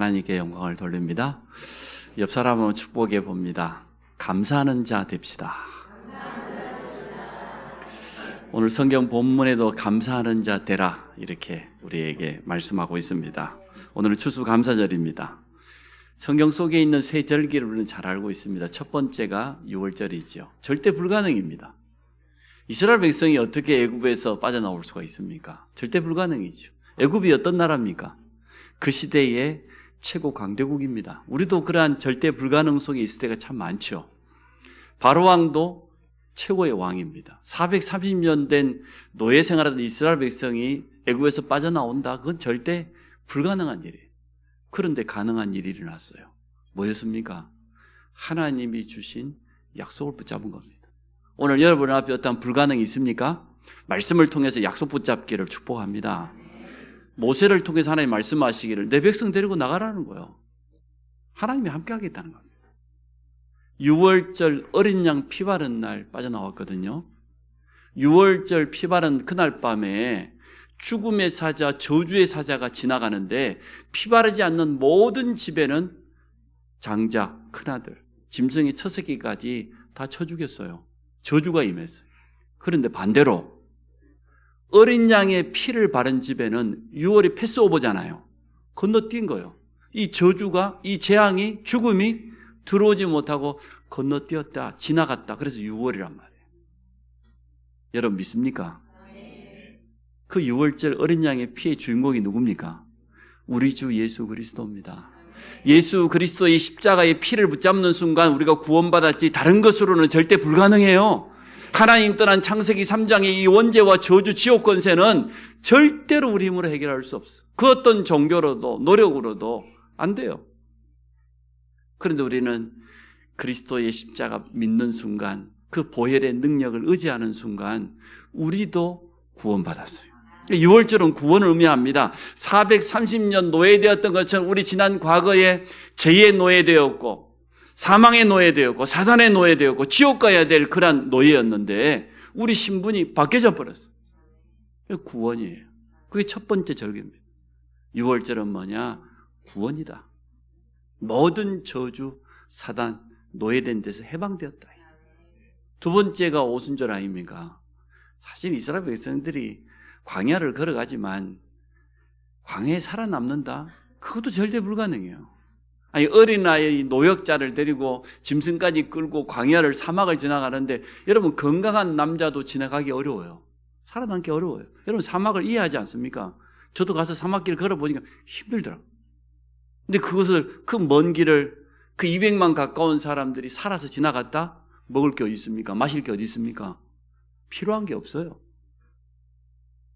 하나님께 영광을 돌립니다. 옆 사람은 축복해 봅니다. 감사하는 자 됩시다. 오늘 성경 본문에도 감사하는 자 되라 이렇게 우리에게 말씀하고 있습니다. 오늘은 추수감사절입니다. 성경 속에 있는 세 절기를 우리는 잘 알고 있습니다. 첫 번째가 6월절이죠. 절대 불가능입니다. 이스라엘 백성이 어떻게 애굽에서 빠져나올 수가 있습니까? 절대 불가능이죠. 애굽이 어떤 나라입니까? 그 시대의 최고 강대국입니다. 우리도 그러한 절대 불가능 속에 있을 때가 참 많죠. 바로왕도 최고의 왕입니다. 430년 된 노예 생활하던 이스라엘 백성이 애굽에서 빠져나온다? 그건 절대 불가능한 일이에요. 그런데 가능한 일이 일어났어요. 뭐였습니까? 하나님이 주신 약속을 붙잡은 겁니다. 오늘 여러분 앞에 어떤 불가능이 있습니까? 말씀을 통해서 약속 붙잡기를 축복합니다. 모세를 통해서 하나님 말씀하시기를 내 백성 데리고 나가라는 거예요. 하나님이 함께 하겠다는 겁니다. 6월절 어린 양 피 바른 날 빠져나왔거든요. 6월절 피 바른 그날 밤에 죽음의 사자, 저주의 사자가 지나가는데 피 바르지 않는 모든 집에는 장자, 큰아들, 짐승의 첫 새끼까지 다 쳐 죽였어요. 저주가 임했어요. 그런데 반대로 어린 양의 피를 바른 집에는 6월이 패스오버잖아요. 건너뛴 거예요. 이 저주가, 이 재앙이, 죽음이 들어오지 못하고 건너뛰었다, 지나갔다. 그래서 6월이란 말이에요. 여러분 믿습니까? 그 6월절 어린 양의 피의 주인공이 누굽니까? 우리 주 예수 그리스도입니다. 예수 그리스도의 십자가의 피를 붙잡는 순간 우리가 구원받았지 다른 것으로는 절대 불가능해요. 하나님 떠난 창세기 3장의 이 원죄와 저주 지옥 권세는 절대로 우리 힘으로 해결할 수 없어. 그 어떤 종교로도 노력으로도 안 돼요. 그런데 우리는 그리스도의 십자가 믿는 순간, 그 보혈의 능력을 의지하는 순간 우리도 구원받았어요. 6월절은 구원을 의미합니다. 430년 노예되었던 것처럼 우리 지난 과거에 죄의 노예되었고 사망의 노예되었고 사단의 노예되었고 지옥 가야 될 그런 노예였는데 우리 신분이 바뀌어져 버렸어요. 구원이에요. 그게 첫 번째 절기입니다. 6월절은 뭐냐? 구원이다. 모든 저주, 사단, 노예된 데서 해방되었다. 두 번째가 오순절 아닙니까? 사실 이스라엘 백성들이 광야를 걸어가지만 광야에 살아남는다? 그것도 절대 불가능해요. 아니 어린아이 노역자를 데리고 짐승까지 끌고 광야를 사막을 지나가는데 여러분 건강한 남자도 지나가기 어려워요. 살아남기 어려워요. 여러분 사막을 이해하지 않습니까? 저도 가서 사막길 걸어보니까 힘들더라고요. 근데 그것을 그 먼 길을 그 200만 가까운 사람들이 살아서 지나갔다? 먹을 게 어디 있습니까? 마실 게 어디 있습니까? 필요한 게 없어요.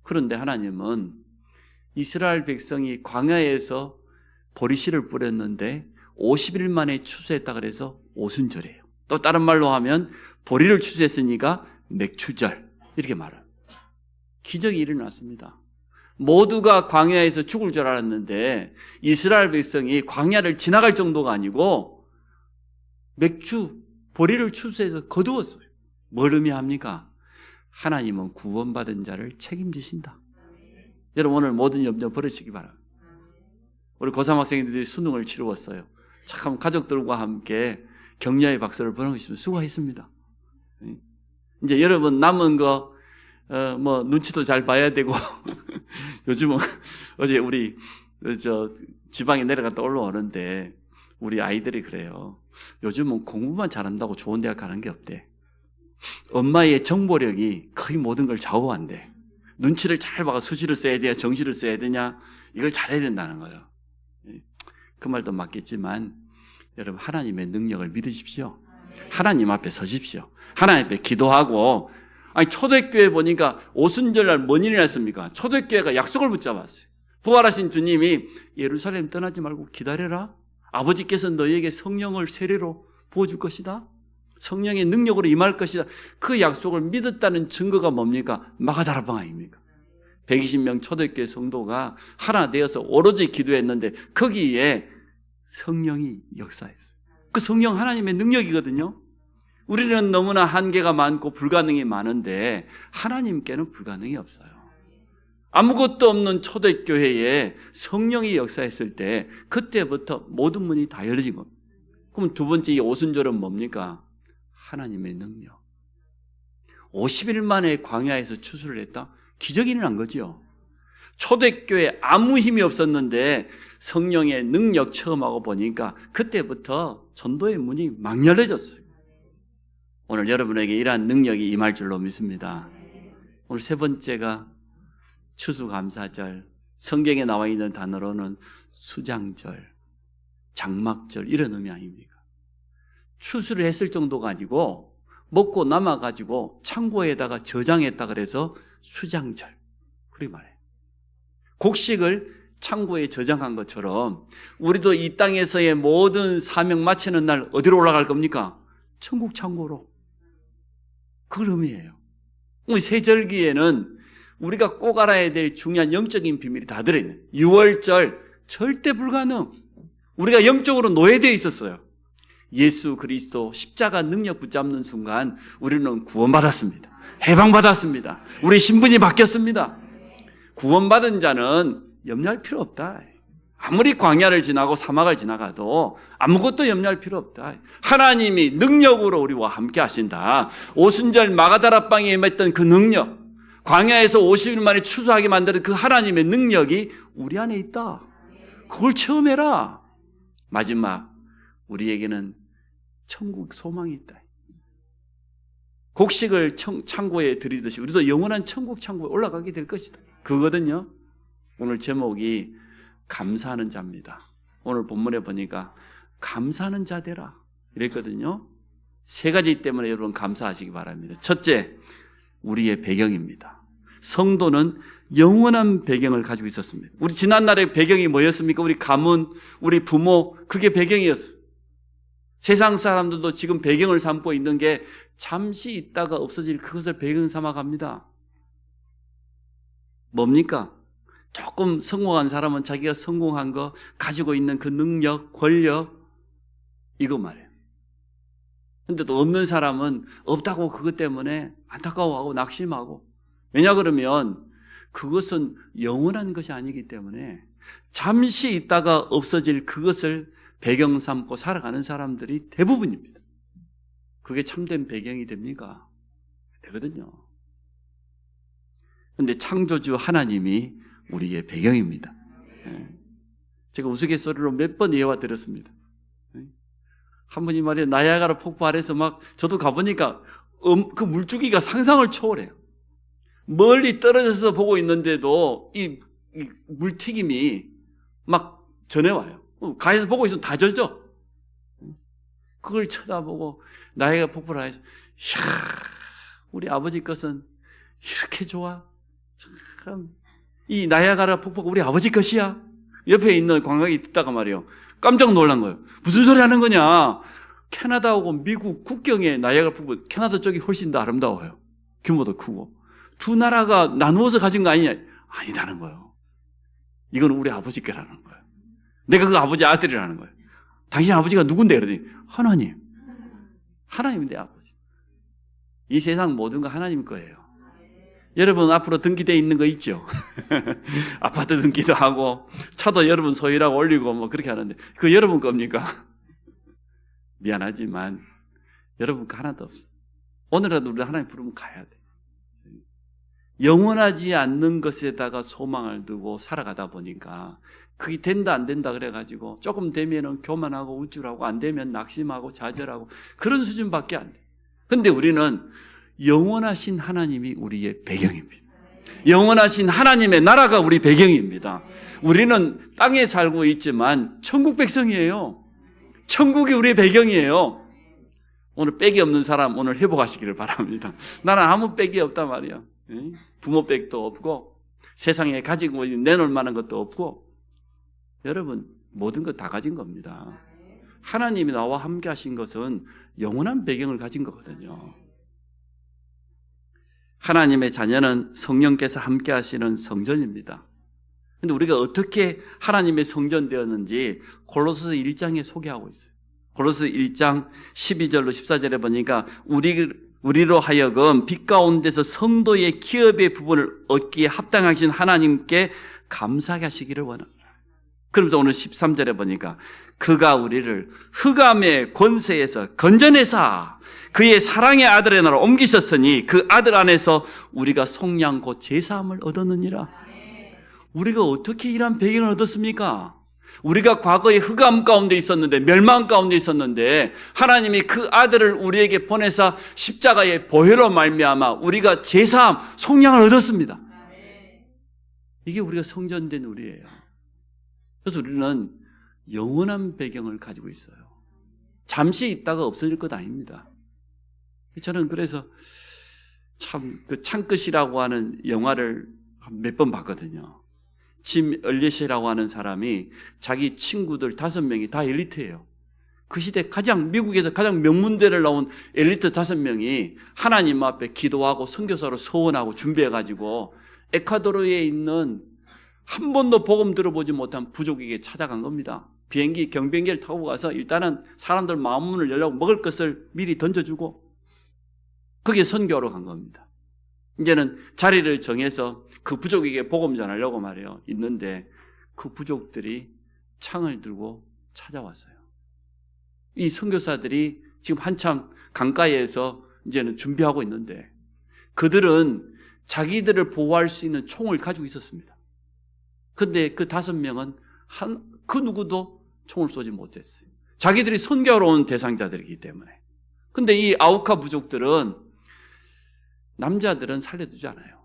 그런데 하나님은 이스라엘 백성이 광야에서 보리씨를 뿌렸는데 50일 만에 추수했다 그래서 오순절이에요. 또 다른 말로 하면 보리를 추수했으니까 맥추절 이렇게 말해요. 기적이 일어났습니다. 모두가 광야에서 죽을 줄 알았는데 이스라엘 백성이 광야를 지나갈 정도가 아니고 보리를 추수해서 거두었어요. 뭘 의미합니까? 하나님은 구원받은 자를 책임지신다. 여러분 오늘 모든 염려 버리시기 바랍니다. 우리 고3 학생들이 수능을 치루었어요. 참 가족들과 함께 격려의 박수를 보내주시면 수고했습니다. 이제 여러분 남은 거 눈치도 잘 봐야 되고 요즘은 어제 우리 지방에 내려갔다 올라오는데 우리 아이들이 그래요. 요즘은 공부만 잘한다고 좋은 대학 가는 게 없대. 엄마의 정보력이 거의 모든 걸 좌우한대. 눈치를 잘 봐서 수시를 써야 되냐 정시를 써야 되냐 이걸 잘해야 된다는 거예요. 그 말도 맞겠지만 여러분 하나님의 능력을 믿으십시오. 하나님 앞에 서십시오. 하나님 앞에 기도하고 아니 초대교회 보니까 오순절날 뭔 일이 났습니까? 초대교회가 약속을 붙잡았어요. 부활하신 주님이 예루살렘 떠나지 말고 기다려라. 아버지께서 너희에게 성령을 세례로 부어줄 것이다. 성령의 능력으로 임할 것이다. 그 약속을 믿었다는 증거가 뭡니까? 마가다라방 아닙니까? 120명 초대교회 성도가 하나 되어서 오로지 기도했는데 거기에 성령이 역사했어요. 그 성령 하나님의 능력이거든요. 우리는 너무나 한계가 많고 불가능이 많은데 하나님께는 불가능이 없어요. 아무것도 없는 초대교회에 성령이 역사했을 때 그때부터 모든 문이 다 열려진 겁니다. 그럼 두 번째 이 오순절은 뭡니까? 하나님의 능력. 50일 만에 광야에서 추수를 했다? 기적이 일어난 거죠. 초대교회에 아무 힘이 없었는데 성령의 능력 체험하고 보니까 그때부터 전도의 문이 막 열려졌어요. 오늘 여러분에게 이러한 능력이 임할 줄로 믿습니다. 오늘 세 번째가 추수감사절, 성경에 나와 있는 단어로는 수장절, 장막절 이런 의미 아닙니까? 추수를 했을 정도가 아니고 먹고 남아가지고 창고에다가 저장했다 그래서 수장절 그렇게 말해요. 곡식을 창고에 저장한 것처럼 우리도 이 땅에서의 모든 사명 마치는 날 어디로 올라갈 겁니까? 천국 창고로. 그걸 의미해요. 세절기에는 우리가 꼭 알아야 될 중요한 영적인 비밀이 다 들어있는 유월절 절대 불가능. 우리가 영적으로 노예되어 있었어요. 예수 그리스도 십자가 능력 붙잡는 순간 우리는 구원받았습니다. 해방받았습니다. 우리 신분이 바뀌었습니다. 구원받은 자는 염려할 필요 없다. 아무리 광야를 지나고 사막을 지나가도 아무것도 염려할 필요 없다. 하나님이 능력으로 우리와 함께 하신다. 오순절 마가다라방에 임했던 그 능력, 광야에서 50일 만에 추수하게 만드는 그 하나님의 능력이 우리 안에 있다. 그걸 체험해라. 마지막 우리에게는 천국 소망이 있다. 곡식을 창고에 들이듯이 우리도 영원한 천국 창고에 올라가게 될 것이다. 그거거든요. 오늘 제목이 감사하는 자입니다. 오늘 본문에 보니까 감사하는 자 되라 이랬거든요. 세 가지 때문에 여러분 감사하시기 바랍니다. 첫째, 우리의 배경입니다. 성도는 영원한 배경을 가지고 있었습니다. 우리 지난날의 배경이 뭐였습니까? 우리 가문, 우리 부모, 그게 배경이었어요. 세상 사람들도 지금 배경을 삼고 있는 게 잠시 있다가 없어질 그것을 배경 삼아 갑니다. 뭡니까? 조금 성공한 사람은 자기가 성공한 거 가지고 있는 그 능력, 권력 이거 말이에요. 근데 또 없는 사람은 없다고 그것 때문에 안타까워하고 낙심하고. 왜냐 그러면 그것은 영원한 것이 아니기 때문에 잠시 있다가 없어질 그것을 배경 삼고 살아가는 사람들이 대부분입니다. 그게 참된 배경이 됩니까? 되거든요. 그런데 창조주 하나님이 우리의 배경입니다. 제가 우스갯소리로 몇 번 예화 드렸습니다. 한 분이 말이에요. 나야가라 폭포 아래서 막 저도 가보니까 그 물줄기가 상상을 초월해요. 멀리 떨어져서 보고 있는데도 이 물튀김이 막 전해와요. 가에서 보고 있으면 다 젖어. 그걸 쳐다보고 나야가라 폭포를 하면서 이야, 우리 아버지 것은 이렇게 좋아. 참, 이 나야가라 폭포가 우리 아버지 것이야. 옆에 있는 관광이 듣다가 말이에요. 깜짝 놀란 거예요. 무슨 소리 하는 거냐. 캐나다하고 미국 국경에 나야가라 폭포, 캐나다 쪽이 훨씬 더 아름다워요. 규모도 크고. 두 나라가 나누어서 가진 거 아니냐. 아니다는 거예요. 이건 우리 아버지 거라는 거예요. 내가 그 아버지 아들이라는 거예요. 당신 아버지가 누군데? 그러더니 하나님. 하나님이 내 아버지. 이 세상 모든 거 하나님 거예요. 여러분 앞으로 등기되어 있는 거 있죠? 아파트 등기도 하고 차도 여러분 소유라고 올리고 뭐 그렇게 하는데 그거 여러분 겁니까? 미안하지만 여러분 거 하나도 없어. 오늘라도 우리 하나님 부르면 가야 돼. 영원하지 않는 것에다가 소망을 두고 살아가다 보니까 그게 된다 안 된다 그래가지고 조금 되면은 교만하고 우쭐하고 안 되면 낙심하고 좌절하고 그런 수준밖에 안 돼. 근데 우리는 영원하신 하나님이 우리의 배경입니다. 영원하신 하나님의 나라가 우리 배경입니다. 우리는 땅에 살고 있지만 천국 백성이에요. 천국이 우리의 배경이에요. 오늘 빽이 없는 사람 오늘 회복하시기를 바랍니다. 나는 아무 빽이 없단 말이야. 부모 빽도 없고 세상에 가지고 내놓을 만한 것도 없고 여러분 모든 것 다 가진 겁니다. 하나님이 나와 함께 하신 것은 영원한 배경을 가진 거거든요. 하나님의 자녀는 성령께서 함께 하시는 성전입니다. 그런데 우리가 어떻게 하나님의 성전 되었는지 골로새서 1장에 소개하고 있어요. 골로새서 1장 12절로 14절에 보니까 우리로 하여금 빛 가운데서 성도의 기업의 부분을 얻기에 합당하신 하나님께 감사하게 하시기를 원합니다. 그러면서 오늘 13절에 보니까 그가 우리를 흑암의 권세에서 건져내사 그의 사랑의 아들의 나라로 옮기셨으니 그 아들 안에서 우리가 속량 곧 제사함을 얻었느니라. 우리가 어떻게 이런 배경을 얻었습니까? 우리가 과거에 흑암 가운데 있었는데, 멸망 가운데 있었는데 하나님이 그 아들을 우리에게 보내사 십자가의 보혈로 말미암아 우리가 제사함, 속량을 얻었습니다. 이게 우리가 성전된 우리예요. 그래서 우리는 영원한 배경을 가지고 있어요. 잠시 있다가 없어질 것 아닙니다. 저는 그래서 참 그 창끝이라고 하는 영화를 몇 번 봤거든요. 짐 엘리엇이라고 하는 사람이 자기 친구들 5명이 다 엘리트예요. 그 시대 미국에서 가장 명문대를 나온 엘리트 5명이 하나님 앞에 기도하고 선교사로 서원하고 준비해가지고 에콰도르에 있는 한 번도 복음 들어보지 못한 부족에게 찾아간 겁니다. 경비행기를 타고 가서 일단은 사람들 마음문을 열려고 먹을 것을 미리 던져주고 거기에 선교하러 간 겁니다. 이제는 자리를 정해서 그 부족에게 복음 전하려고 말이에요. 있는데 그 부족들이 창을 들고 찾아왔어요. 이 선교사들이 지금 한참 강가에서 이제는 준비하고 있는데 그들은 자기들을 보호할 수 있는 총을 가지고 있었습니다. 근데 그 5명은 그 누구도 총을 쏘지 못했어요. 자기들이 선교하러 온 대상자들이기 때문에. 근데 이 아우카 부족들은 남자들은 살려두지 않아요.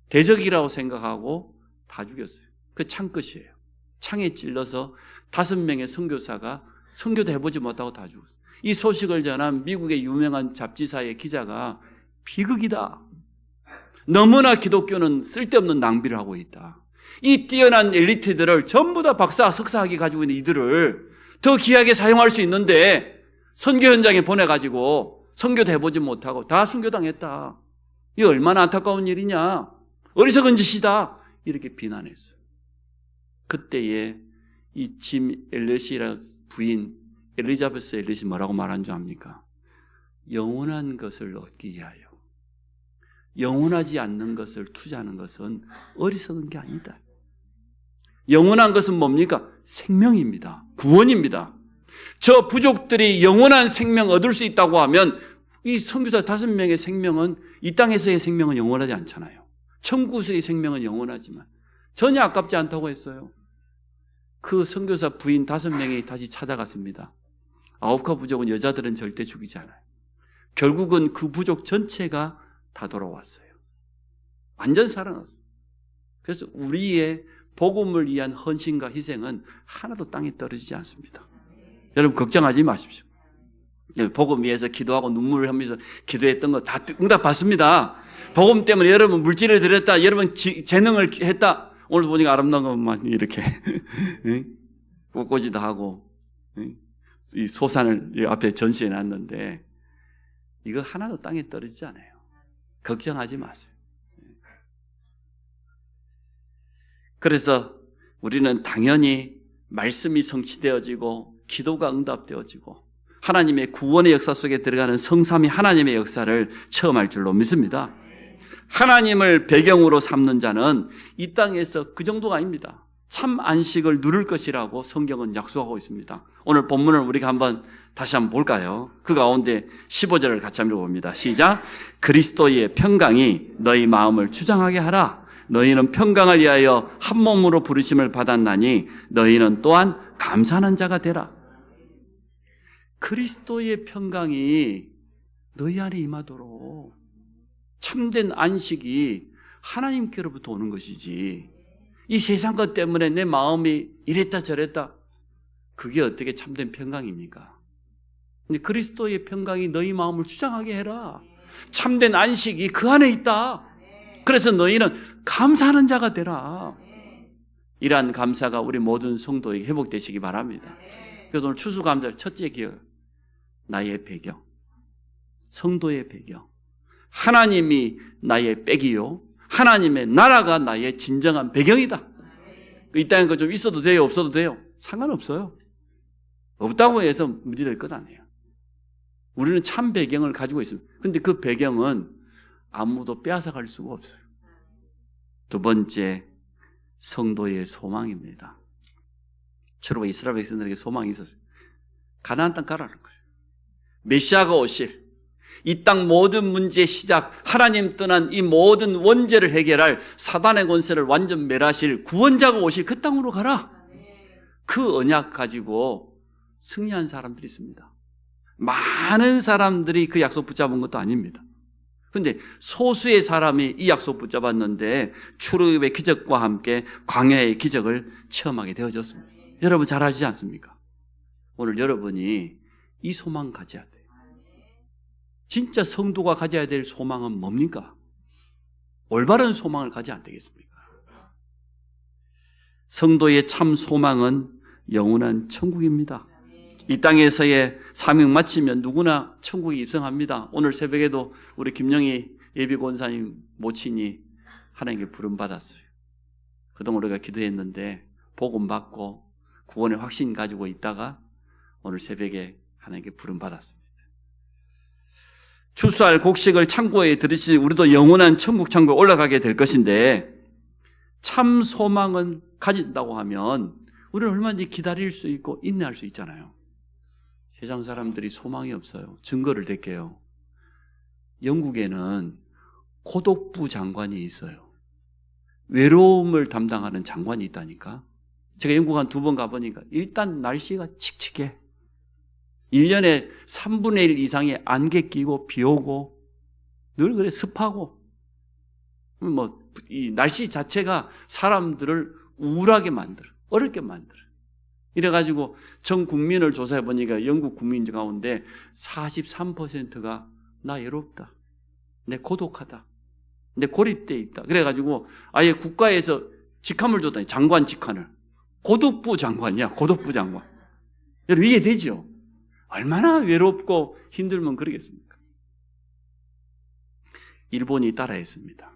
대적이라고 생각하고 다 죽였어요. 그 창끝이에요. 창에 찔러서 5명의 선교사가 선교도 해보지 못하고 다 죽었어요. 이 소식을 전한 미국의 유명한 잡지사의 기자가 비극이다. 너무나 기독교는 쓸데없는 낭비를 하고 있다. 이 뛰어난 엘리트들을 전부 다 박사, 석사학위 가지고 있는 이들을 더 귀하게 사용할 수 있는데 선교 현장에 보내가지고 선교도 해보지 못하고 다 순교당했다. 이게 얼마나 안타까운 일이냐. 어리석은 짓이다. 이렇게 비난했어요. 그때에 이 짐 엘리엇이라는 부인 엘리자베스 엘리엇이 뭐라고 말한 줄 압니까? 영원한 것을 얻기 위하여 영원하지 않는 것을 투자하는 것은 어리석은 게 아니다. 영원한 것은 뭡니까? 생명입니다. 구원입니다. 저 부족들이 영원한 생명 얻을 수 있다고 하면 이 선교사 5명의 생명은 이 땅에서의 생명은 영원하지 않잖아요. 천국에서의 생명은 영원하지만 전혀 아깝지 않다고 했어요. 그 선교사 부인 5명이 다시 찾아갔습니다. 아우카 부족은 여자들은 절대 죽이지 않아요. 결국은 그 부족 전체가 다 돌아왔어요. 완전 살아났어요. 그래서 우리의 복음을 위한 헌신과 희생은 하나도 땅에 떨어지지 않습니다. 여러분 걱정하지 마십시오. 복음 위해서 기도하고 눈물을 흘리면서 기도했던 거 다 응답받습니다. 복음 때문에 여러분 물질을 드렸다. 여러분 재능을 했다. 오늘 보니까 아름다운 것만 이렇게 꽃꽂이도 하고 이 소산을 앞에 전시해 놨는데 이거 하나도 땅에 떨어지지 않아요. 걱정하지 마세요. 그래서 우리는 당연히 말씀이 성취되어지고 기도가 응답되어지고 하나님의 구원의 역사 속에 들어가는 성삼위 하나님의 역사를 체험할 줄로 믿습니다. 하나님을 배경으로 삼는 자는 이 땅에서 그 정도가 아닙니다. 참 안식을 누릴 것이라고 성경은 약속하고 있습니다. 오늘 본문을 우리가 다시 한번 볼까요? 그 가운데 15절을 같이 한번 읽어봅니다. 시작. 그리스도의 평강이 너희 마음을 주장하게 하라. 너희는 평강을 위하여 한 몸으로 부르심을 받았나니 너희는 또한 감사하는 자가 되라. 그리스도의 평강이 너희 안에 임하도록 참된 안식이 하나님께로부터 오는 것이지 이 세상 것 때문에 내 마음이 이랬다 저랬다 그게 어떻게 참된 평강입니까? 근데 그리스도의 평강이 너희 마음을 주장하게 해라. 참된 안식이 그 안에 있다. 그래서 너희는 감사하는 자가 되라. 이러한 감사가 우리 모든 성도에게 회복되시기 바랍니다. 그래서 오늘 추수감사절 첫째 기억 나의 배경, 성도의 배경, 하나님이 나의 백이요 하나님의 나라가 나의 진정한 배경이다. 이 땅에 그 좀 있어도 돼요 없어도 돼요? 상관없어요. 없다고 해서 문제될 것 아니에요. 우리는 참 배경을 가지고 있습니다. 근데 그 배경은 아무도 빼앗아갈 수가 없어요. 두 번째, 성도의 소망입니다. 주로 이스라엘 백성들에게 소망이 있었어요. 가나안 땅 가라는 거예요. 메시아가 오실, 이 땅 모든 문제의 시작, 하나님 떠난 이 모든 원죄를 해결할 사단의 권세를 완전 멸하실 구원자가 오실 그 땅으로 가라. 그 언약 가지고 승리한 사람들이 있습니다. 많은 사람들이 그 약속 붙잡은 것도 아닙니다. 그런데 소수의 사람이 이 약속 붙잡았는데 출애굽의 기적과 함께 광야의 기적을 체험하게 되어졌습니다. 여러분 잘 아시지 않습니까? 오늘 여러분이 이 소망 가져야 돼요. 진짜 성도가 가져야 될 소망은 뭡니까? 올바른 소망을 가져야 안 되겠습니까? 성도의 참 소망은 영원한 천국입니다. 이 땅에서의 사명 마치면 누구나 천국에 입성합니다. 오늘 새벽에도 우리 김영희 예비권사님 모친이 하나님께 부름받았어요. 그동안 우리가 기도했는데 복음 받고 구원의 확신 가지고 있다가 오늘 새벽에 하나님께 부름받았습니다. 추수할 곡식을 창고에 들이시 우리도 영원한 천국 창고에 올라가게 될 것인데 참 소망은 가진다고 하면 우리는 얼마든지 기다릴 수 있고 인내할 수 있잖아요. 세상 사람들이 소망이 없어요. 증거를 댈게요. 영국에는 고독부 장관이 있어요. 외로움을 담당하는 장관이 있다니까. 제가 영국 한 2번 가보니까 일단 날씨가 칙칙해. 1년에 3분의 1 이상의 안개 끼고 비 오고 늘 그래 습하고 이 날씨 자체가 사람들을 우울하게 만들어, 어렵게 만들어. 이래가지고 전 국민을 조사해 보니까 영국 국민 가운데 43%가 나 외롭다, 내 고독하다, 내 고립돼 있다. 그래가지고 아예 국가에서 직함을 줬다니, 장관 직함을. 고독부 장관이야, 고독부 장관. 여러분 이해되죠? 얼마나 외롭고 힘들면 그러겠습니까? 일본이 따라했습니다.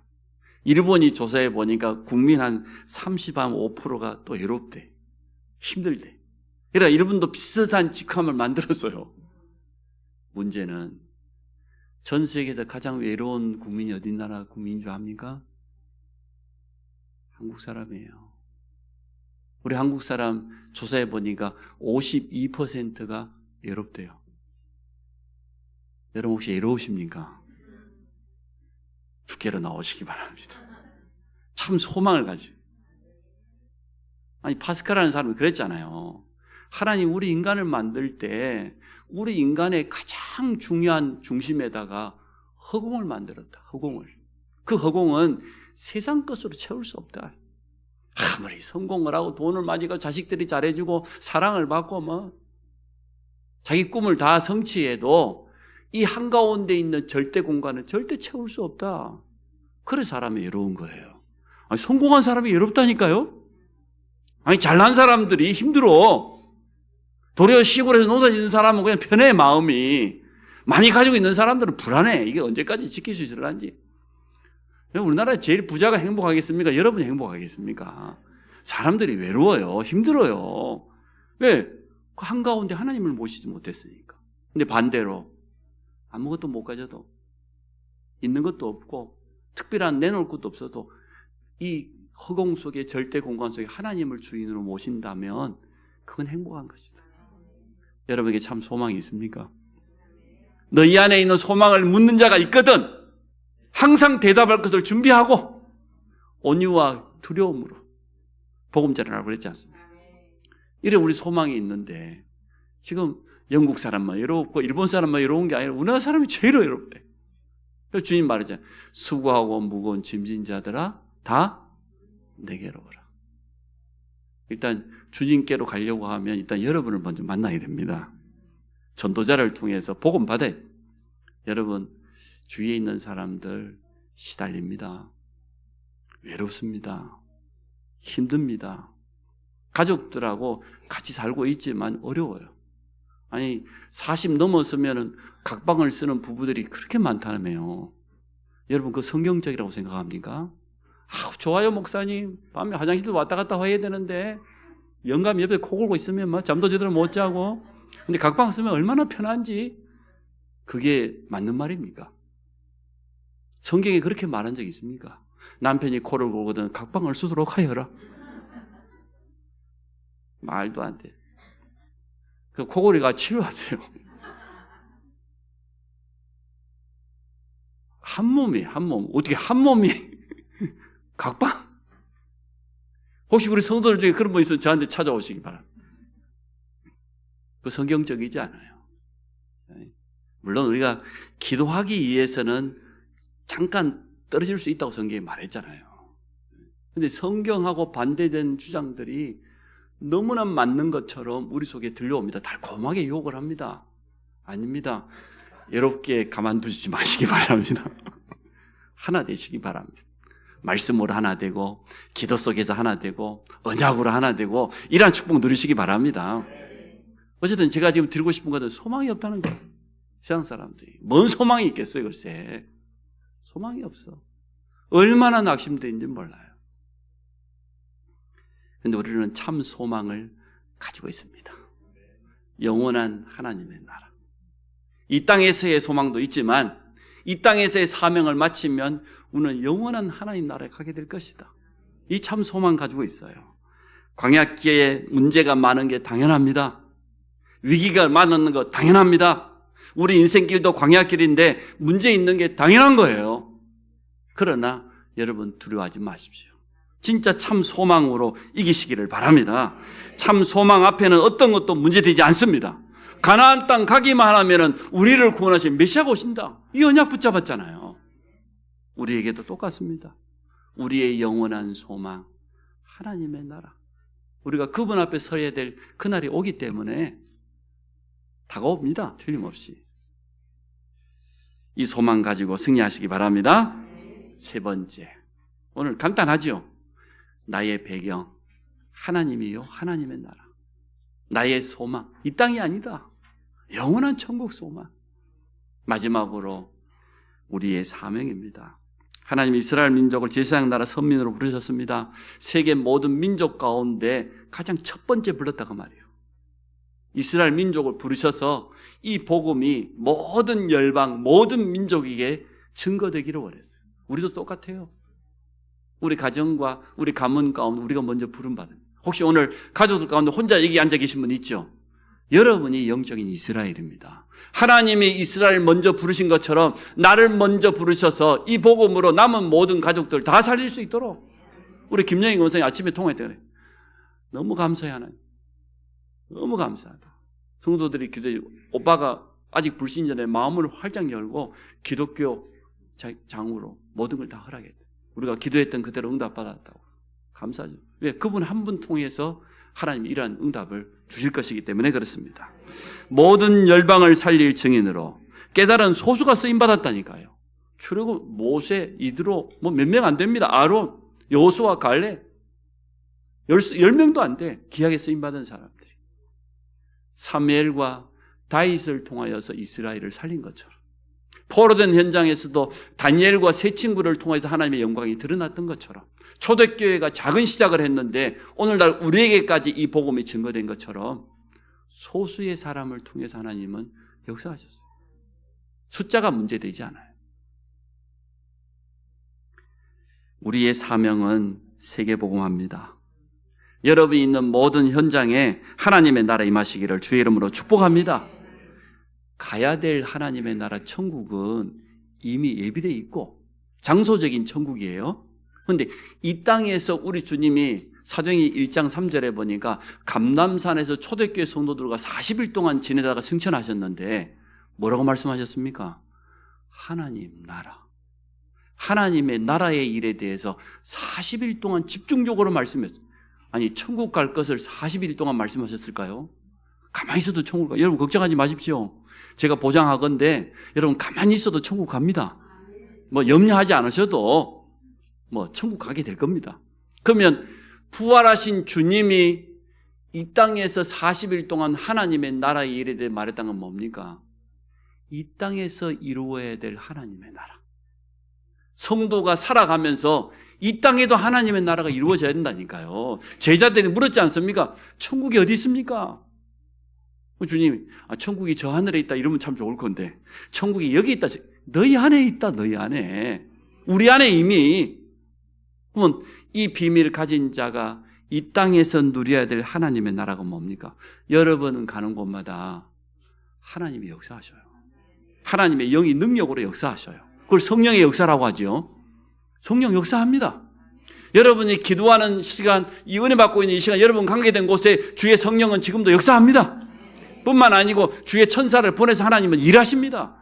일본이 조사해 보니까 국민 한 35%가 또 외롭대. 힘들대. 그러니까 일본도 비슷한 직함을 만들었어요. 문제는 전 세계에서 가장 외로운 국민이 어디 나라 국민인 줄 압니까? 한국 사람이에요. 우리 한국 사람 조사해 보니까 52%가 외롭대요. 여러분 혹시 외로우십니까? 주께로 나오시기 바랍니다. 참 소망을 가지. 아니 파스칼이라는 사람이 그랬잖아요. 하나님 우리 인간을 만들 때 우리 인간의 가장 중요한 중심에다가 허공을 만들었다. 허공을. 그 허공은 세상 것으로 채울 수 없다. 아무리 성공을 하고 돈을 많이 가지고 자식들이 잘해주고 사랑을 받고 뭐 자기 꿈을 다 성취해도 이 한가운데 있는 절대 공간은 절대 채울 수 없다. 그래서 사람이 외로운 거예요. 아니, 성공한 사람이 외롭다니까요. 아니 잘난 사람들이 힘들어. 도리어 시골에서 농사 짓는 사람은 그냥 편해, 마음이. 많이 가지고 있는 사람들은 불안해. 이게 언제까지 지킬 수 있을런지. 우리나라에 제일 부자가 행복하겠습니까? 여러분이 행복하겠습니까? 사람들이 외로워요. 힘들어요. 왜? 그 한가운데 하나님을 모시지 못했으니까. 근데 반대로 아무것도 못 가져도 있는 것도 없고 특별한 내놓을 것도 없어도 이 허공 속에 절대 공간 속에 하나님을 주인으로 모신다면 그건 행복한 것이다. 여러분에게 참 소망이 있습니까? 너희 안에 있는 소망을 묻는 자가 있거든. 항상 대답할 것을 준비하고 온유와 두려움으로 복음 전하라고 그랬지 않습니까? 이래 우리 소망이 있는데 지금 영국 사람만 외롭고 일본 사람만 외로운 게 아니라 우리나라 사람이 제일 외롭대. 그래서 주님 말이잖아요. 수고하고 무거운 짐진 자들아 다 내게로 오라. 일단 주님께로 가려고 하면 일단 여러분을 먼저 만나야 됩니다. 전도자를 통해서 복음 받아야 돼요. 여러분 주위에 있는 사람들 시달립니다. 외롭습니다. 힘듭니다. 가족들하고 같이 살고 있지만 어려워요. 아니 40 넘었으면 각방을 쓰는 부부들이 그렇게 많다며요. 여러분 그 성경적이라고 생각합니까? 좋아요 목사님. 밤에 화장실도 왔다 갔다 해야 되는데 영감 옆에 코 골고 있으면 막 잠도 제대로 못 자고. 근데 각방 쓰면 얼마나 편한지. 그게 맞는 말입니까? 성경에 그렇게 말한 적 있습니까? 남편이 코를 골거든 각방을 쓰도록 하여라. 말도 안 돼. 그 코골이가 치료하세요. 한 몸이 한 몸. 어떻게 한 몸이 각방? 혹시 우리 성도들 중에 그런 분 있으면 저한테 찾아오시기 바랍니다. 그 성경적이지 않아요. 물론 우리가 기도하기 위해서는 잠깐 떨어질 수 있다고 성경에 말했잖아요. 그런데 성경하고 반대된 주장들이 너무나 맞는 것처럼 우리 속에 들려옵니다. 달콤하게 유혹을 합니다. 아닙니다. 외롭게 가만두시지 마시기 바랍니다. 하나 되시기 바랍니다. 말씀으로 하나 되고 기도 속에서 하나 되고 언약으로 하나 되고 이러한 축복 누리시기 바랍니다. 어쨌든 제가 지금 드리고 싶은 것은 소망이 없다는 거예요. 세상 사람들이 뭔 소망이 있겠어요, 글쎄. 소망이 없어. 얼마나 낙심되어 있는지 몰라요. 그런데 우리는 참 소망을 가지고 있습니다. 영원한 하나님의 나라. 이 땅에서의 소망도 있지만 이 땅에서의 사명을 마치면 우리는 영원한 하나님 나라에 가게 될 것이다. 이 참 소망 가지고 있어요. 광야길에 문제가 많은 게 당연합니다. 위기가 많은 거 당연합니다. 우리 인생길도 광야길인데 문제 있는 게 당연한 거예요. 그러나 여러분 두려워하지 마십시오. 진짜 참 소망으로 이기시기를 바랍니다. 참 소망 앞에는 어떤 것도 문제되지 않습니다. 가나안 땅 가기만 하면은 우리를 구원하신 메시아가 오신다. 이 언약 붙잡았잖아요. 우리에게도 똑같습니다. 우리의 영원한 소망, 하나님의 나라. 우리가 그분 앞에 서야 될 그날이 오기 때문에 다가옵니다. 틀림없이. 이 소망 가지고 승리하시기 바랍니다. 세 번째. 오늘 간단하죠? 나의 배경, 하나님이요. 하나님의 나라. 나의 소망, 이 땅이 아니다. 영원한 천국 소망. 마지막으로 우리의 사명입니다. 하나님이 이스라엘 민족을 제사장 나라 선민으로 부르셨습니다. 세계 모든 민족 가운데 가장 첫 번째 불렀다고 말이에요. 이스라엘 민족을 부르셔서 이 복음이 모든 열방, 모든 민족에게 증거되기를 원했어요. 우리도 똑같아요. 우리 가정과 우리 가문 가운데 우리가 먼저 부름받은. 혹시 오늘 가족들 가운데 혼자 여기 앉아 계신 분 있죠? 여러분이 영적인 이스라엘입니다. 하나님이 이스라엘 먼저 부르신 것처럼 나를 먼저 부르셔서 이 복음으로 남은 모든 가족들 다 살릴 수 있도록. 우리 김영희 권사님 아침에 통화했더니 너무 감사해 하나님. 너무 감사하다. 성도들이 기도해. 오빠가 아직 불신 전에 마음을 활짝 열고 기독교 장으로 모든 걸 다 허락했다. 우리가 기도했던 그대로 응답받았다고. 감사하죠. 왜? 그분 한 분 통해서 하나님이 이러한 응답을 주실 것이기 때문에 그렇습니다. 모든 열방을 살릴 증인으로 깨달은 소수가 쓰임받았다니까요. 출애굽, 모세, 이드로 뭐 몇 명 안 됩니다. 아론, 여호수아, 갈렙 10명도 안 돼. 귀하게 쓰임받은 사람들이. 사무엘과 다윗을 통하여서 이스라엘을 살린 것처럼 포로된 현장에서도 다니엘과 세 친구를 통해서 하나님의 영광이 드러났던 것처럼 초대교회가 작은 시작을 했는데 오늘날 우리에게까지 이 복음이 증거된 것처럼 소수의 사람을 통해서 하나님은 역사하셨어요. 숫자가 문제되지 않아요. 우리의 사명은 세계복음화입니다. 여러분이 있는 모든 현장에 하나님의 나라 임하시기를 주의 이름으로 축복합니다. 가야 될 하나님의 나라 천국은 이미 예비되어 있고 장소적인 천국이에요. 그런데 이 땅에서 우리 주님이 사도행전 1장 3절에 보니까 감람산에서 초대교회 성도들과 40일 동안 지내다가 승천하셨는데 뭐라고 말씀하셨습니까? 하나님 나라. 하나님의 나라의 일에 대해서 40일 동안 집중적으로 말씀했어요. 아니 천국 갈 것을 40일 동안 말씀하셨을까요? 가만히 있어도 천국 가. 여러분 걱정하지 마십시오. 제가 보장하건대 여러분 가만히 있어도 천국 갑니다. 뭐 염려하지 않으셔도 뭐 천국 가게 될 겁니다. 그러면 부활하신 주님이 이 땅에서 40일 동안 하나님의 나라의 일에 대해 말했다는 건 뭡니까? 이 땅에서 이루어야 될 하나님의 나라. 성도가 살아가면서 이 땅에도 하나님의 나라가 이루어져야 된다니까요. 제자들이 물었지 않습니까? 천국이 어디 있습니까? 주님, 천국이 저 하늘에 있다 이러면 참 좋을 건데 천국이 여기 있다. 너희 안에 있다. 너희 안에. 우리 안에 이미. 그러면 이 비밀을 가진 자가 이 땅에서 누려야 될 하나님의 나라가 뭡니까? 여러분은 가는 곳마다 하나님이 역사하셔요. 하나님의 영이 능력으로 역사하셔요. 그걸 성령의 역사라고 하죠. 성령 역사합니다. 여러분이 기도하는 시간, 이 은혜 받고 있는 이 시간, 여러분 관계된 곳에 주의 성령은 지금도 역사합니다. 뿐만 아니고 주의 천사를 보내서 하나님은 일하십니다.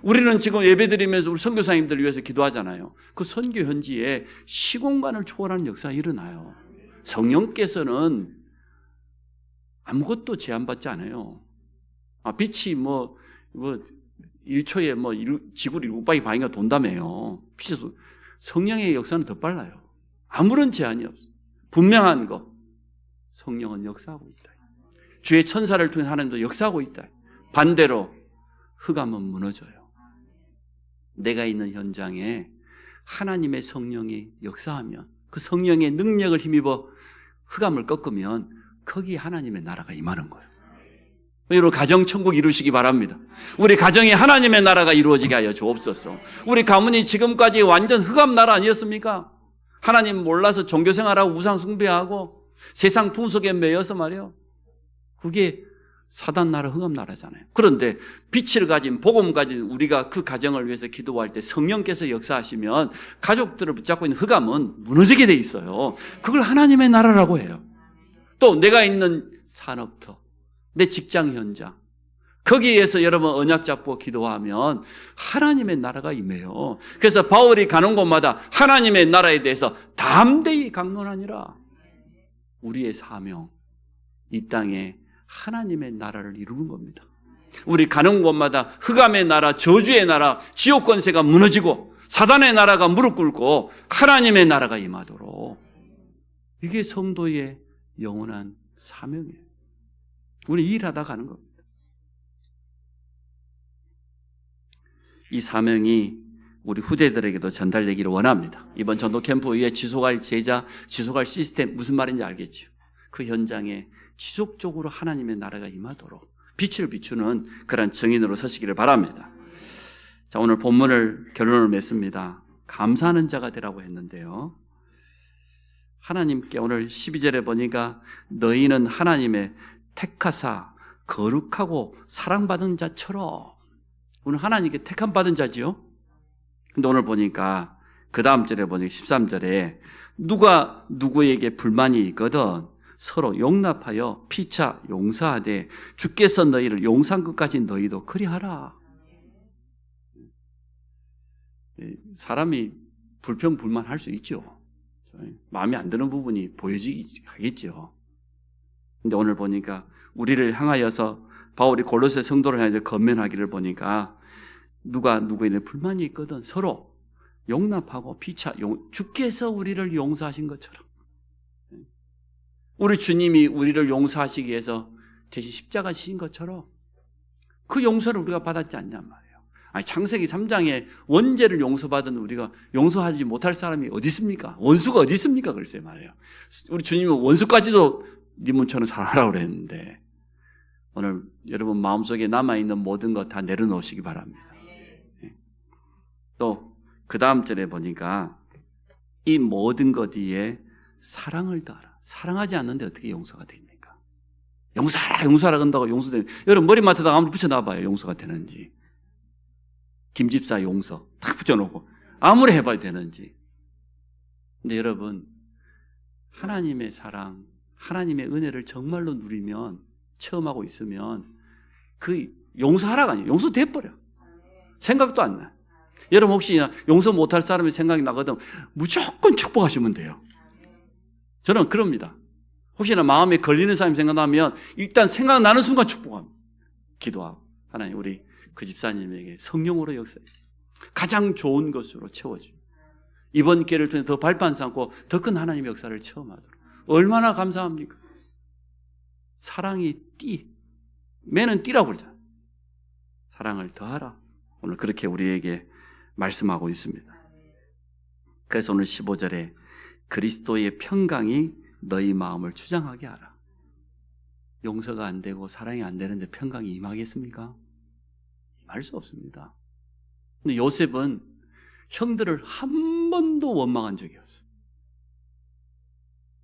우리는 지금 예배드리면서 우리 선교사님들을 위해서 기도하잖아요. 그 선교 현지에 시공간을 초월하는 역사가 일어나요. 성령께서는 아무것도 제한받지 않아요. 빛이 1초에 지구를 7바퀴 반인가 돈다며요. 빛에서 성령의 역사는 더 빨라요. 아무런 제한이 없어요. 분명한 거. 성령은 역사하고 있다. 주의 천사를 통해 하나님도 역사하고 있다. 반대로 흑암은 무너져요. 내가 있는 현장에 하나님의 성령이 역사하면 그 성령의 능력을 힘입어 흑암을 꺾으면 거기 하나님의 나라가 임하는 거예요. 여러분 가정 천국 이루시기 바랍니다. 우리 가정에 하나님의 나라가 이루어지게 하여 주옵소서. 우리 가문이 지금까지 완전 흑암 나라 아니었습니까? 하나님 몰라서 종교생활하고 우상 숭배하고 세상 풍속에 매여서 말이요. 그게 사단 나라, 흑암 나라잖아요. 그런데 빛을 가진, 복음 가진 우리가 그 가정을 위해서 기도할 때 성령께서 역사하시면 가족들을 붙잡고 있는 흑암은 무너지게 돼 있어요. 그걸 하나님의 나라라고 해요. 또 내가 있는 산업터, 내 직장 현장, 거기에서 여러분 언약 잡고 기도하면 하나님의 나라가 임해요. 그래서 바울이 가는 곳마다 하나님의 나라에 대해서 담대히 강론하니라. 우리의 사명, 이 땅에 하나님의 나라를 이루는 겁니다. 우리 가는 곳마다 흑암의 나라, 저주의 나라, 지옥 권세가 무너지고 사단의 나라가 무릎 꿇고 하나님의 나라가 임하도록. 이게 성도의 영원한 사명이에요. 우리 일하다 가는 겁니다. 이 사명이 우리 후대들에게도 전달되기를 원합니다. 이번 전도 캠프 위에 지속할 제자, 지속할 시스템 무슨 말인지 알겠죠? 그 현장에 지속적으로 하나님의 나라가 임하도록 빛을 비추는 그런 증인으로 서시기를 바랍니다. 자, 오늘 본문을 결론을 맺습니다. 감사하는 자가 되라고 했는데요. 하나님께 오늘 12절에 보니까 너희는 하나님의 택하사 거룩하고 사랑받은 자처럼. 오늘 하나님께 택함 받은 자지요. 근데 오늘 보니까 그 다음 절에 보니까 13절에 누가 누구에게 불만이 있거든 서로 용납하여 피차 용서하되 주께서 너희를 용서한 것까지 너희도 그리하라. 사람이 불평불만할 수 있죠. 마음에 안 드는 부분이 보여지기 하겠죠. 근데 오늘 보니까 우리를 향하여서 바울이 골로새 성도를 향해서 건면하기를 보니까 누가 누구에게 불만이 있거든 서로 용납하고 피차 주께서 우리를 용서하신 것처럼 우리 주님이 우리를 용서하시기 위해서 대신 십자가 지신 것처럼 그 용서를 우리가 받았지 않냔 말이에요. 아니, 창세기 3장에 원죄를 용서받은 우리가 용서하지 못할 사람이 어디 있습니까? 원수가 어디 있습니까? 글쎄 말이에요. 우리 주님은 원수까지도 네 몸처럼 사랑하라고 그랬는데 오늘 여러분 마음속에 남아있는 모든 것 다 내려놓으시기 바랍니다. 또 그 다음 절에 보니까 이 모든 것 위에 사랑을 더하라. 사랑하지 않는데 어떻게 용서가 됩니까? 용서하라 한다고 용서되는. 여러분 머리맡에다가 아무리 붙여놔봐요. 용서가 되는지. 김집사 용서 탁 붙여놓고 아무리 해봐야 되는지. 근데 여러분 하나님의 사랑, 하나님의 은혜를 정말로 누리면 체험하고 있으면 그 용서하라가 아니에요. 용서돼버려. 생각도 안 나. 여러분 혹시 용서 못할 사람이 생각이 나거든 무조건 축복하시면 돼요. 저는 그럽니다. 혹시나 마음에 걸리는 사람이 생각나면 일단 생각나는 순간 축복합니다. 기도하고 하나님 우리 그 집사님에게 성령으로 역사해 가장 좋은 것으로 채워줍니다. 이번 기회를 통해 더 발판 삼고 더 큰 하나님의 역사를 체험하도록. 얼마나 감사합니까? 사랑이 매는 띠라고 그러잖아요. 사랑을 더하라. 오늘 그렇게 우리에게 말씀하고 있습니다. 그래서 오늘 15절에 그리스도의 평강이 너희 마음을 주장하게 하라. 용서가 안 되고 사랑이 안 되는데 평강이 임하겠습니까? 임할 수 없습니다. 근데 요셉은 형들을 한 번도 원망한 적이 없어요.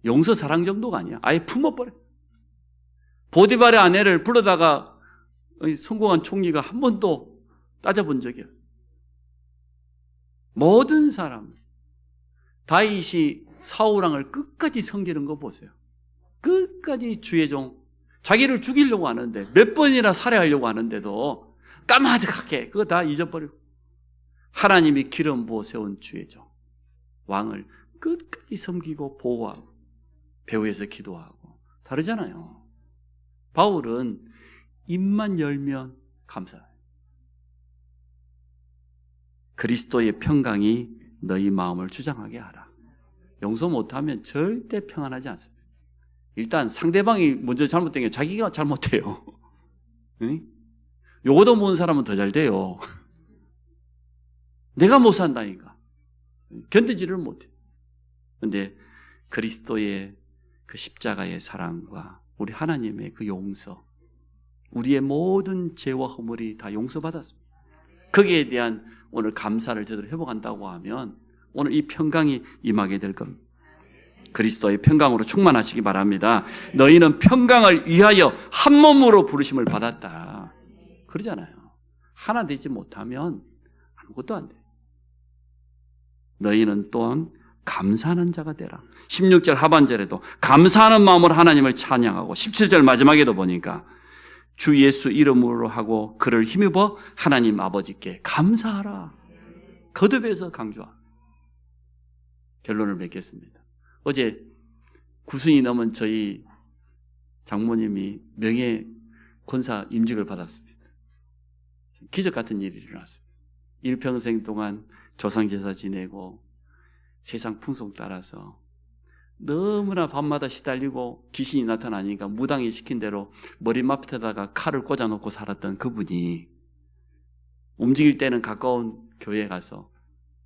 용서 사랑 정도가 아니야. 아예 품어버려. 보디발의 아내를 불러다가 성공한 총리가 한 번도 따져본 적이 없어요. 모든 사람, 다윗이 사울왕을 끝까지 섬기는 거 보세요. 끝까지 주의 종, 자기를 죽이려고 하는데 몇 번이나 살해하려고 하는데도 까마득하게 그거 다 잊어버리고 하나님이 기름 부어 세운 주의 종, 왕을 끝까지 섬기고 보호하고 배후에서 기도하고 다르잖아요. 바울은 입만 열면 감사해요. 그리스도의 평강이 너희 마음을 주장하게 하라. 용서 못하면 절대 평안하지 않습니다. 일단 상대방이 먼저 잘못된 게 자기가 잘못해요. 응? 요거도 모은 사람은 더 잘 돼요. 내가 못 산다니까. 견디지를 못해. 그런데 그리스도의 그 십자가의 사랑과 우리 하나님의 그 용서, 우리의 모든 죄와 허물이 다 용서받았습니다. 거기에 대한 오늘 감사를 제대로 회복한다고 하면 오늘 이 평강이 임하게 될 겁니다. 그리스도의 평강으로 충만하시기 바랍니다. 너희는 평강을 위하여 한 몸으로 부르심을 받았다. 그러잖아요. 하나 되지 못하면 아무것도 안 돼. 너희는 또한 감사하는 자가 되라. 16절 하반절에도 감사하는 마음으로 하나님을 찬양하고 17절 마지막에도 보니까 주 예수 이름으로 하고 그를 힘입어 하나님 아버지께 감사하라. 거듭해서 강조합니다. 결론을 맺겠습니다. 어제 9순이 넘은 저희 장모님이 명예 권사 임직을 받았습니다. 기적 같은 일이 일어났습니다. 일평생 동안 조상제사 지내고 세상 풍속 따라서 너무나 밤마다 시달리고 귀신이 나타나니까 무당이 시킨 대로 머리맡에다가 칼을 꽂아놓고 살았던 그분이 움직일 때는 가까운 교회에 가서,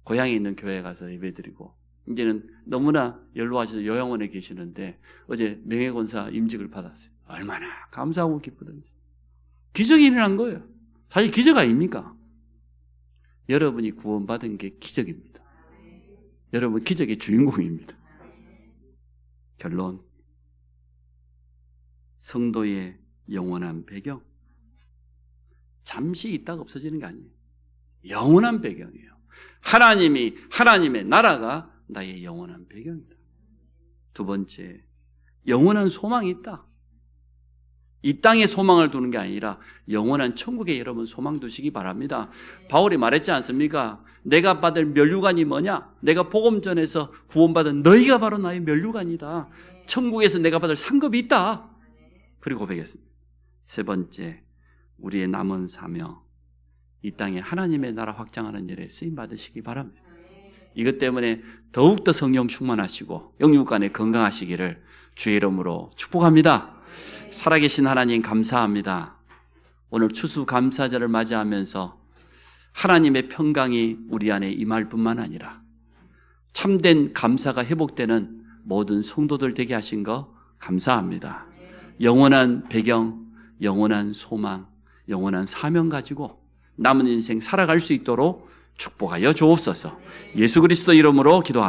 고향에 있는 교회에 가서 예배드리고 이제는 너무나 연로하셔서 요양원에 계시는데 어제 명예권사 임직을 받았어요. 얼마나 감사하고 기쁘든지. 기적이 일어난 거예요. 사실 기적 아닙니까? 여러분이 구원받은 게 기적입니다. 여러분 기적의 주인공입니다. 결론, 성도의 영원한 배경, 잠시 있다가 없어지는 게 아니에요. 영원한 배경이에요. 하나님의 나라가 나의 영원한 배경이다. 두 번째, 영원한 소망이 있다. 이 땅에 소망을 두는 게 아니라 영원한 천국에 여러분 소망 두시기 바랍니다. 바울이 말했지 않습니까? 내가 받을 면류관이 뭐냐? 내가 복음 전에서 구원받은 너희가 바로 나의 면류관이다. 천국에서 내가 받을 상급이 있다. 그리고 고백했습니다. 세 번째, 우리의 남은 사명, 이 땅에 하나님의 나라 확장하는 일에 쓰임 받으시기 바랍니다. 이것 때문에 더욱더 성령 충만하시고 영육간에 건강하시기를 주의 이름으로 축복합니다. 살아계신 하나님 감사합니다. 오늘 추수감사절을 맞이하면서 하나님의 평강이 우리 안에 임할 뿐만 아니라 참된 감사가 회복되는 모든 성도들 되게 하신 거 감사합니다. 영원한 배경, 영원한 소망, 영원한 사명 가지고 남은 인생 살아갈 수 있도록 축복하여 주옵소서. 예수 그리스도 이름으로 기도합니다.